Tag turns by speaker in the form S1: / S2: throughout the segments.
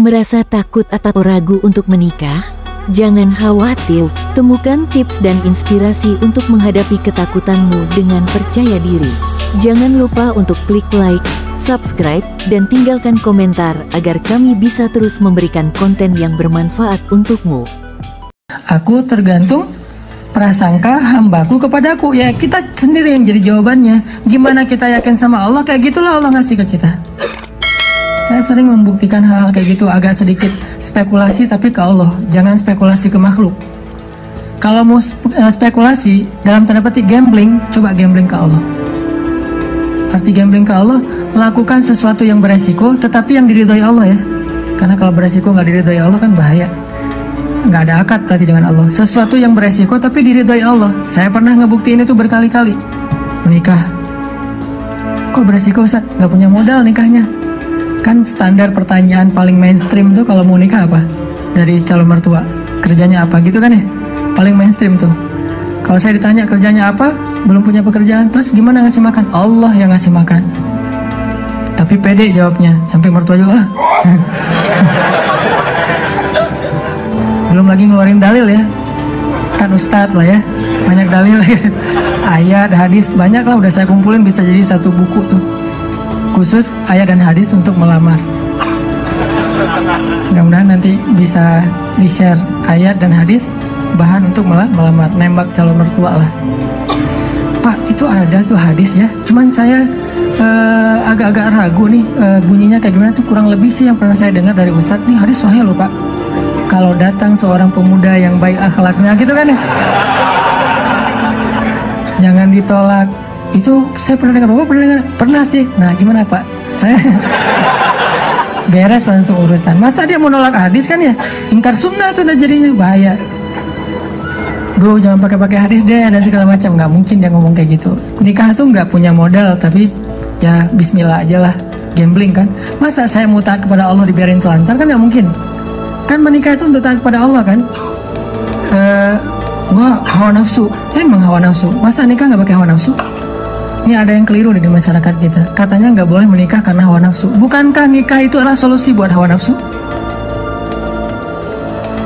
S1: Merasa takut atau ragu untuk menikah? Jangan khawatir, temukan tips dan inspirasi untuk menghadapi ketakutanmu dengan percaya diri. Jangan lupa untuk klik like, subscribe, dan tinggalkan komentar agar kami bisa terus memberikan konten yang bermanfaat untukmu.
S2: Aku tergantung prasangka hambaku kepadaku. Ya kita sendiri yang jadi jawabannya. Gimana kita yakin sama Allah, kayak gitulah Allah ngasih ke kita. Saya sering membuktikan hal-hal kayak gitu, agak sedikit spekulasi tapi ke Allah, jangan spekulasi ke makhluk. Kalau mau spekulasi dalam tanda petik gambling, coba gambling ke Allah. Arti gambling ke Allah, lakukan sesuatu yang beresiko tetapi yang diridhoi Allah ya. Karena kalau beresiko nggak diridhoi Allah kan bahaya. Nggak ada akad berarti dengan Allah. Sesuatu yang beresiko tapi diridhoi Allah. Saya pernah ngebuktiin itu berkali-kali. Menikah. Kok beresiko Ustaz? Nggak punya modal nikahnya. Kan standar pertanyaan paling mainstream tuh kalau mau nikah apa? Dari calon mertua, kerjanya apa gitu kan ya? Paling mainstream tuh. Kalau saya ditanya kerjanya apa, belum punya pekerjaan, terus gimana ngasih makan? Allah yang ngasih makan. Tapi pede jawabnya, sampai mertua juga. Belum lagi ngeluarin dalil ya. Kan ustadz lah ya, banyak dalil ya. Ayat, hadis, banyak lah udah saya kumpulin, bisa jadi satu buku tuh. Khusus ayat dan hadis untuk melamar. Mudah-mudahan nanti bisa di-share ayat dan hadis bahan untuk melamar, nembak calon mertua lah. Pak, itu ada tuh hadis ya. Cuman saya agak-agak ragu nih bunyinya kayak gimana tuh, kurang lebih sih yang pernah saya dengar dari Ustadz nih hadis sahih loh Pak. Kalau datang seorang pemuda yang baik akhlaknya gitu kan ya. Jangan ditolak. Itu saya pernah dengar, Bapak pernah dengar? Pernah sih. Nah gimana Pak? Saya beres langsung urusan. Masa dia mau nolak hadis kan ya? Ingkar sunnah tuh udah jadinya bahaya. Duh jangan pakai hadis deh dan segala macam. Nggak mungkin dia ngomong kayak gitu. Nikah tuh nggak punya modal, tapi ya bismillah aja lah. Gambling kan. Masa saya mau taat kepada Allah dibiarin telantar kan nggak mungkin. Kan menikah itu untuk taat kepada Allah kan. Wah hawa nafsu. Emang hawa nafsu. Masa nikah nggak pakai hawa nafsu? Ini ada yang keliru di masyarakat kita. Katanya nggak boleh menikah karena hawa nafsu. Bukankah nikah itu adalah solusi buat hawa nafsu?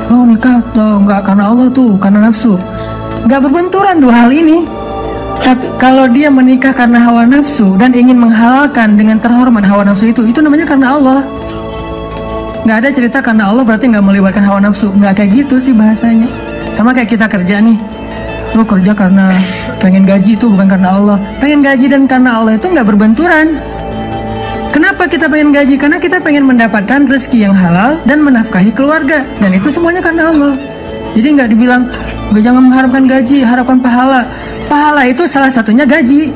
S2: Oh nikah tuh nggak karena Allah tuh, karena nafsu. Nggak berbenturan dua hal ini. Tapi kalau dia menikah karena hawa nafsu dan ingin menghalalkan dengan terhormat hawa nafsu itu namanya karena Allah. Nggak ada cerita karena Allah berarti nggak melibatkan hawa nafsu. Nggak kayak gitu sih bahasanya. Sama kayak kita kerja nih. Lo kerja karena pengen gaji itu bukan karena Allah. Pengen gaji dan karena Allah itu nggak berbenturan. Kenapa kita pengen gaji? Karena kita pengen mendapatkan rezeki yang halal dan menafkahi keluarga. Dan itu semuanya karena Allah. Jadi nggak dibilang, gue jangan mengharapkan gaji, harapkan pahala. Pahala itu salah satunya gaji.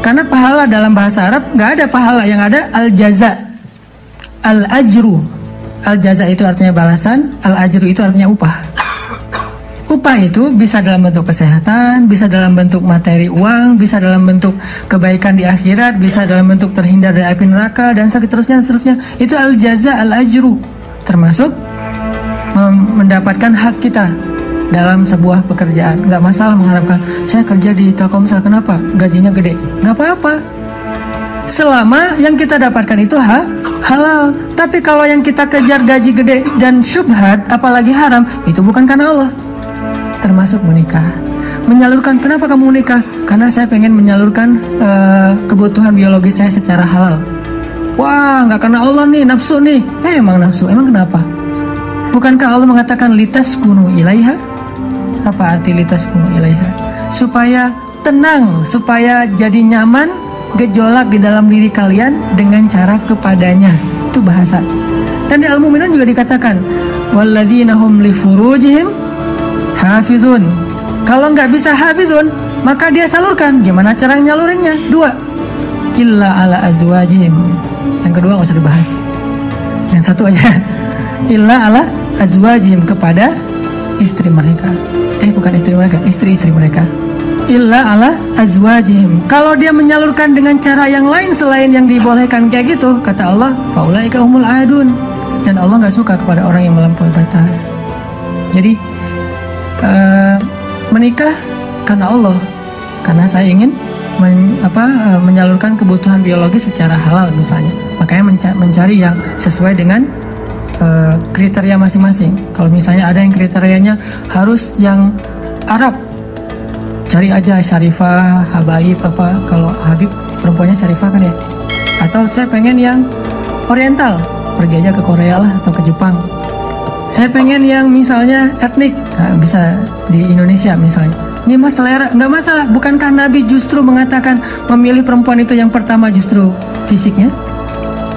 S2: Karena pahala dalam bahasa Arab nggak ada pahala, yang ada al-jaza, al-ajru. Al-jaza itu artinya balasan, al-ajru itu artinya upah. Upah itu bisa dalam bentuk kesehatan, bisa dalam bentuk materi uang, bisa dalam bentuk kebaikan di akhirat, bisa dalam bentuk terhindar dari api neraka, dan seterusnya. Itu al-jaza, al-ajru. Termasuk mendapatkan hak kita dalam sebuah pekerjaan. Gak masalah mengharapkan, saya kerja di Telkomsel, kenapa? Gajinya gede. Gak apa-apa. Selama yang kita dapatkan itu halal. Tapi kalau yang kita kejar gaji gede dan syubhat, apalagi haram, itu bukan karena Allah. Termasuk menikah. Menyalurkan, kenapa kamu menikah? Karena saya pengen menyalurkan kebutuhan biologis saya secara halal. Wah, nggak karena Allah nih, nafsu nih. Emang nafsu, emang kenapa? Bukankah Allah mengatakan litaskunu ilaiha? Apa arti litaskunu ilaiha? Supaya tenang, supaya jadi nyaman, gejolak di dalam diri kalian dengan cara kepadanya. Itu bahasa. Dan di Al-Mu'minun juga dikatakan, walladzina hum li furujihim hafizun. Kalau nggak bisa hafizun, maka dia salurkan. Gimana cara nyalurinnya? Dua. Illa ala azwajihim. Yang kedua nggak usah dibahas. Yang satu aja. Illa ala azwajihim, kepada istri mereka. Bukan istri mereka, istri-istri mereka. Illa ala azwajihim. Kalau dia menyalurkan dengan cara yang lain selain yang dibolehkan kayak gitu, kata Allah, faulaika humul adun. Dan Allah nggak suka kepada orang yang melampaui batas. Jadi menikah karena Allah, karena saya ingin menyalurkan kebutuhan biologis secara halal misalnya. Makanya mencari yang sesuai dengan kriteria masing-masing. Kalau misalnya ada yang kriterianya harus yang Arab, cari aja Syarifah, Habaib apa. Kalau Habib perempuannya Syarifah kan ya. Atau saya pengen yang Oriental, pergi aja ke Korea lah atau ke Jepang. Saya pengen yang misalnya etnik, nah, bisa di Indonesia misalnya. Ini mas selera, nggak masalah. Bukankah Nabi justru mengatakan memilih perempuan itu yang pertama justru fisiknya?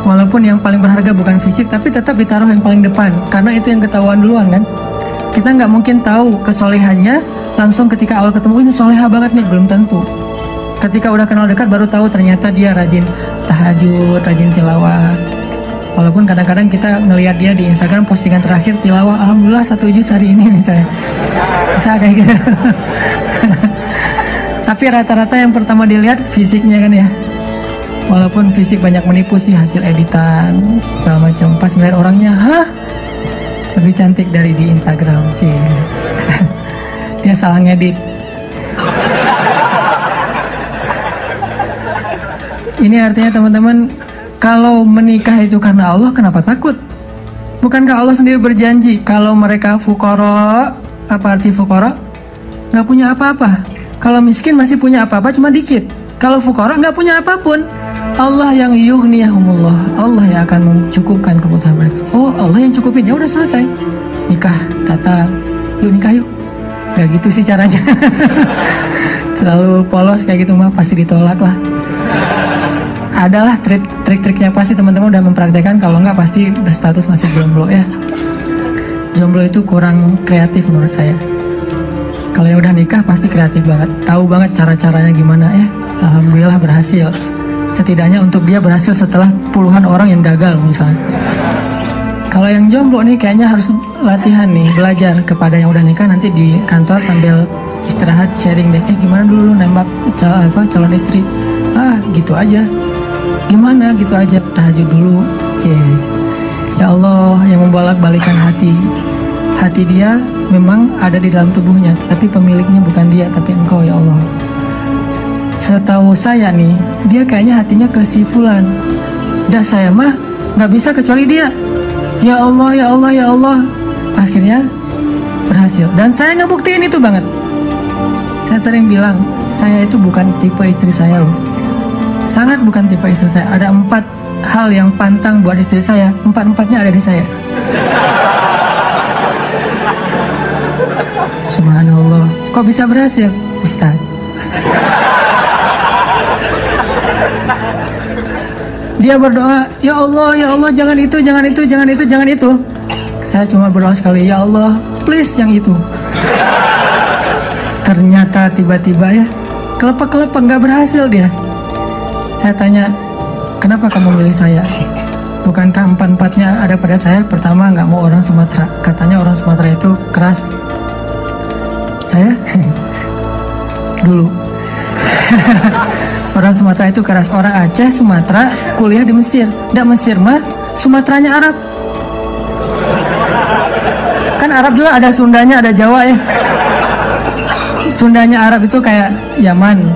S2: Walaupun yang paling berharga bukan fisik, tapi tetap ditaruh yang paling depan, karena itu yang ketahuan duluan kan. Kita nggak mungkin tahu kesolehannya langsung ketika awal ketemu, ini soleha banget nih, belum tentu. Ketika udah kenal dekat baru tahu ternyata dia rajin tahajud, rajin tilawah. Walaupun kadang-kadang kita ngelihat dia di Instagram postingan terakhir tilawah, alhamdulillah 1 juz hari ini misalnya. Bisa kayak gitu. Tapi rata-rata yang pertama dilihat fisiknya kan ya. Walaupun fisik banyak menipu sih, hasil editan segala macam. Pas ngeliat orangnya, hah, lebih cantik dari di Instagram sih. Dia salah ngedit. Ini artinya teman-teman, kalau menikah itu karena Allah, kenapa takut? Bukankah Allah sendiri berjanji kalau mereka fuqara, apa arti fuqara? Nggak punya apa-apa. Kalau miskin masih punya apa-apa, cuma dikit. Kalau fuqara nggak punya apapun. Allah yang yughniyahumullah, Allah yang akan mencukupkan kebutuhan mereka. Oh, Allah yang cukupin, ya udah selesai. Nikah, datang, yuk nikah yuk. Gak gitu sih caranya. Terlalu polos kayak gitu mah pasti ditolak lah. Adalah trik-triknya pasti teman-teman udah mempraktekkan, kalau nggak pasti berstatus masih jomblo ya. Jomblo itu kurang kreatif menurut saya. Kalau yang udah nikah pasti kreatif banget, tahu banget cara-caranya gimana ya. Alhamdulillah berhasil. Setidaknya untuk dia berhasil setelah puluhan orang yang gagal misalnya. Kalau yang jomblo nih kayaknya harus latihan nih, belajar kepada yang udah nikah, nanti di kantor sambil istirahat sharing deh. Gimana dulu nembak calon istri? Gitu aja. Gimana gitu aja, tahajud dulu. Ya Allah yang membolak-balikan hati. Hati dia memang ada di dalam tubuhnya, tapi pemiliknya bukan dia, tapi Engkau ya Allah. Setahu saya nih, dia kayaknya hatinya ke si fulan. Dah saya mah nggak bisa kecuali dia. Ya Allah, ya Allah, ya Allah. Akhirnya berhasil. Dan saya ngebuktiin itu banget. Saya sering bilang, saya itu bukan tipe istri saya loh. Sangat bukan tipe istri saya. Ada 4 hal yang pantang buat istri saya. 4-4-nya ada di saya. Subhanallah. Kok bisa berhasil, Ustaz? Dia berdoa, ya Allah, jangan itu, jangan itu, jangan itu, jangan itu. Saya cuma berdoa sekali, ya Allah, please yang itu. Ternyata tiba-tiba ya, kelepek-kelepek, nggak berhasil dia. Saya tanya, kenapa kamu milih saya? Bukankah 4-4-nya ada pada saya? Pertama, nggak mau orang Sumatera. Katanya orang Sumatera itu keras. Saya dulu orang Sumatera itu keras. Orang Aceh, Sumatera, kuliah di Mesir. Nggak Mesir mah, Sumateranya Arab. Kan Arab juga ada Sundanya, ada Jawa ya. Sundanya Arab itu kayak Yaman.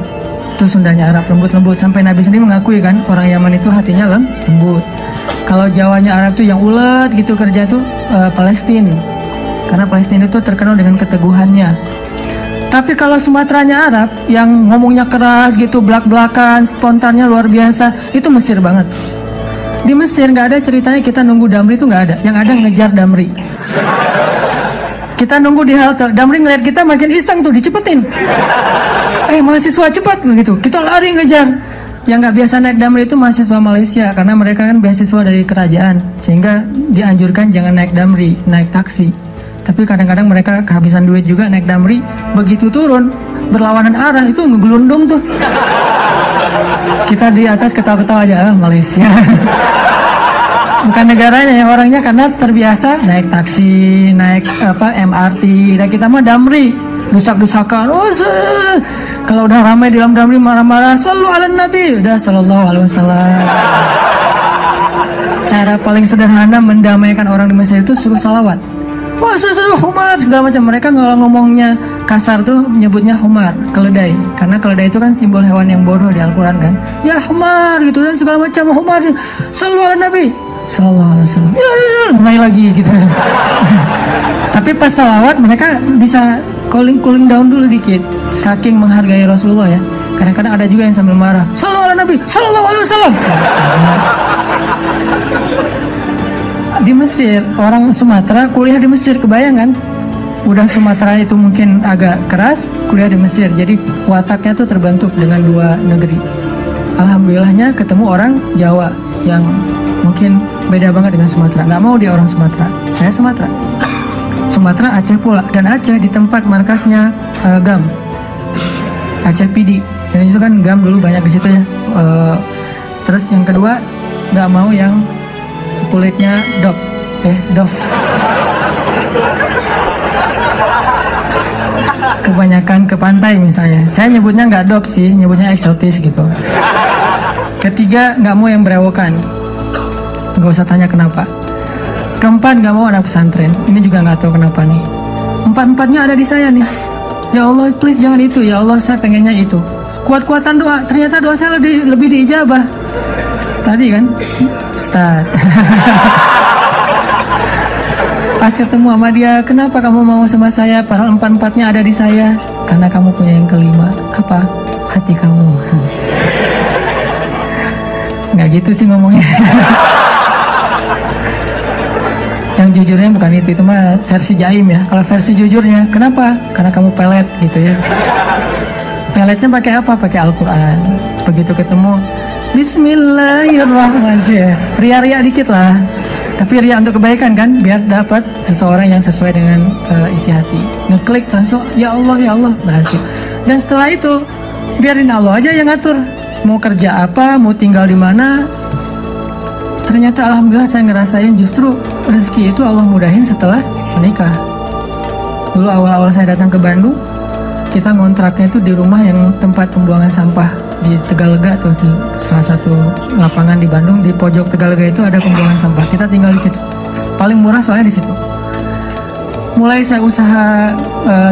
S2: Itu Sundanya Arab, lembut-lembut. Sampai Nabi sendiri mengakui kan, orang Yaman itu hatinya lembut. Kalau Jawanya Arab tuh yang ulet gitu kerja tuh Palestina. Karena Palestina itu terkenal dengan keteguhannya. Tapi kalau Sumateranya Arab yang ngomongnya keras gitu, belak-belakan, spontannya luar biasa, itu Mesir banget. Di Mesir nggak ada ceritanya kita nunggu damri, itu nggak ada. Yang ada ngejar damri. Kita nunggu di halte, damri ngeliat kita makin iseng tuh, dicepetin. Mahasiswa cepat begitu, kita lari ngejar. Yang nggak biasa naik damri itu mahasiswa Malaysia, karena mereka kan beasiswa dari kerajaan, sehingga dianjurkan jangan naik damri, naik taksi. Tapi kadang-kadang mereka kehabisan duit juga naik damri. Begitu turun berlawanan arah itu ngegelundung tuh. Kita di atas ketawa-ketawa aja, Malaysia. Bukan negaranya ya, orangnya karena terbiasa naik taksi, naik MRT. Dan kita mah damri, desak-desakan. Kalau udah ramai di dalam damri marah-marah, sallu ala nabi, udah sallallahu alaihi wasallam. Cara paling sederhana mendamaikan orang di Mesir itu suruh salawat. Humar segala macam. Mereka kalau ngomongnya kasar tuh menyebutnya humar, keledai. Karena keledai itu kan simbol hewan yang bodoh di Al-Quran kan. Ya humar gitu dan segala macam humar. Sallu ala nabi. sallallahu alaihi wasallam, mulai lagi gitu. Tapi pas salawat mereka bisa cooling down dulu dikit, saking menghargai Rasulullah ya. Kadang-kadang ada juga yang sambil marah, sallallahu ala nabi, sallallahu alaihi wasallam. Di Mesir, orang Sumatera kuliah di Mesir, kebayangan? Udah Sumatera itu mungkin agak keras, kuliah di Mesir, jadi wataknya tuh terbentuk dengan dua negeri. Alhamdulillahnya ketemu orang Jawa yang mungkin beda banget dengan Sumatera. Nggak mau dia orang Sumatera, saya Sumatera. Sumatera Aceh pula, dan Aceh di tempat markasnya GAM, Aceh PD. Dan itu kan GAM dulu banyak di situ ya. Terus yang kedua nggak mau yang kulitnya dof. Kebanyakan ke pantai misalnya. Saya nyebutnya nggak dop sih, nyebutnya eksotis gitu. Ketiga nggak mau yang berewokan. Nggak usah tanya kenapa. Keempat nggak mau anak pesantren. Ini juga nggak tahu kenapa nih. Empat-empatnya ada di saya nih. Ya Allah, please jangan itu. Ya Allah, saya pengennya itu. Kuat-kuatan doa. Ternyata doa saya lebih diijabah. Tadi kan, Ustaz. Pas ketemu sama dia, kenapa kamu mau sama saya? Padahal empat-empatnya ada di saya. Karena kamu punya yang kelima. Apa? Hati kamu. Nggak gitu sih ngomongnya. Yang jujurnya bukan itu mah versi jaim ya. Kalau versi jujurnya, kenapa? Karena kamu pelet gitu ya. Peletnya pakai apa? Pakai Al-Quran. Begitu ketemu, Bismillahirrahmanirrahim. Ria-ria dikit lah. Tapi ria untuk kebaikan kan, biar dapat seseorang yang sesuai dengan isi hati. Ngeklik langsung, ya Allah, berhasil. Dan setelah itu, biarin Allah aja yang ngatur. Mau kerja apa, mau tinggal di mana. Ternyata alhamdulillah saya ngerasain justru rezeki itu Allah mudahin setelah menikah. Dulu awal-awal saya datang ke Bandung, kita ngontraknya itu di rumah yang tempat pembuangan sampah di Tegalega tuh, di salah satu lapangan di Bandung, di pojok Tegalega itu ada pembuangan sampah. Kita tinggal di situ. Paling murah soalnya di situ. Mulai saya usaha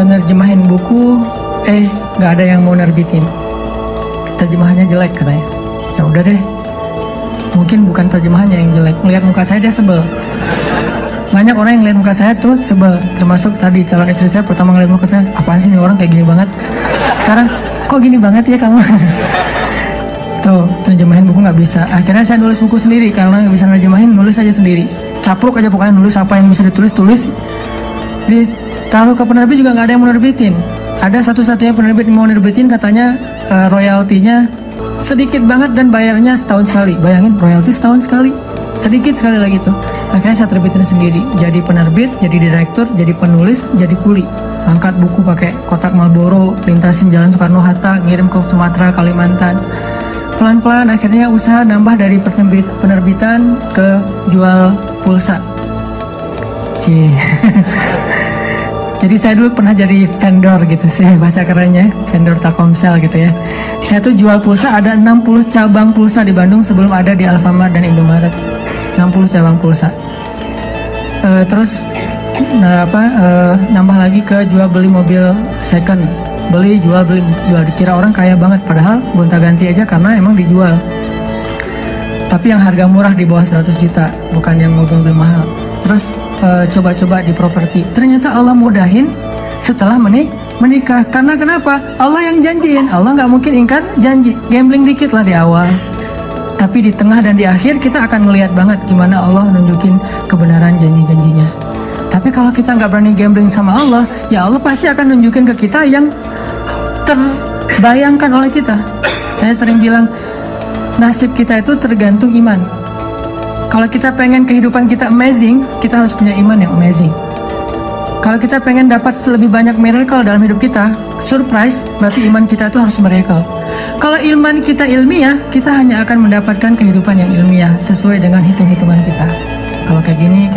S2: nerjemahin buku, nggak ada yang mau nerbitin. Terjemahannya jelek katanya. Ya udah deh. Mungkin bukan terjemahannya yang jelek. Melihat muka saya dia sebel. Banyak orang yang lihat muka saya tuh sebel. Termasuk tadi calon istri saya pertama ngeliat muka saya, apaan sih nih orang kayak gini banget. Sekarang kok gini banget ya kamu. Tuh, terjemahin buku nggak bisa. Akhirnya saya nulis buku sendiri. Karena nggak bisa nerjemahin, nulis aja sendiri. Capruk aja pokoknya, nulis apa yang bisa tulis. Ditaruh ke penerbit juga nggak ada yang mau nerbitin. Ada satu-satunya penerbit yang mau nerbitin, katanya royaltinya sedikit banget dan bayarnya setahun sekali. Bayangin, royalti setahun sekali. Sedikit sekali lagi tuh. Akhirnya saya terbitin sendiri. Jadi penerbit, jadi direktur, jadi penulis, jadi kuli. Angkat buku pakai kotak Marlboro, lintasin jalan Soekarno-Hatta, ngirim ke Sumatera, Kalimantan. Pelan-pelan akhirnya usaha nambah dari penerbitan ke jual pulsa. Jadi saya dulu pernah jadi vendor gitu sih, bahasa kerennya, vendor Telkomsel gitu ya. Saya tuh jual pulsa, ada 60 cabang pulsa di Bandung sebelum ada di Alfamart dan Indomaret. 60 cabang pulsa. Terus nambah lagi ke jual beli mobil second. Beli, jual, dikira orang kaya banget, padahal gonta-ganti aja karena emang dijual. Tapi yang harga murah di bawah 100 juta, bukan yang mobil mahal. Terus coba-coba di properti. Ternyata Allah mudahin setelah menikah. Karena kenapa? Allah yang janjiin. Allah nggak mungkin ingkar janji. Gambling dikit lah di awal. Tapi di tengah dan di akhir kita akan melihat banget gimana Allah nunjukin kebenaran janji-janjinya. Tapi kalau kita nggak berani gambling sama Allah, ya Allah pasti akan nunjukin ke kita yang terbayangkan oleh kita. Saya sering bilang, nasib kita itu tergantung iman. Kalau kita pengen kehidupan kita amazing, kita harus punya iman yang amazing. Kalau kita pengen dapat lebih banyak miracle dalam hidup kita, surprise, berarti iman kita itu harus miracle. Kalau iman kita ilmiah, kita hanya akan mendapatkan kehidupan yang ilmiah sesuai dengan hitung-hitungan kita. Kalau kayak gini,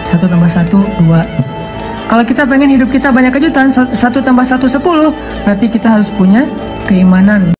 S2: 1 tambah 1, 2. Kalau kita pengen hidup kita banyak kejutan, 1 tambah 1, 10, berarti kita harus punya keimanan.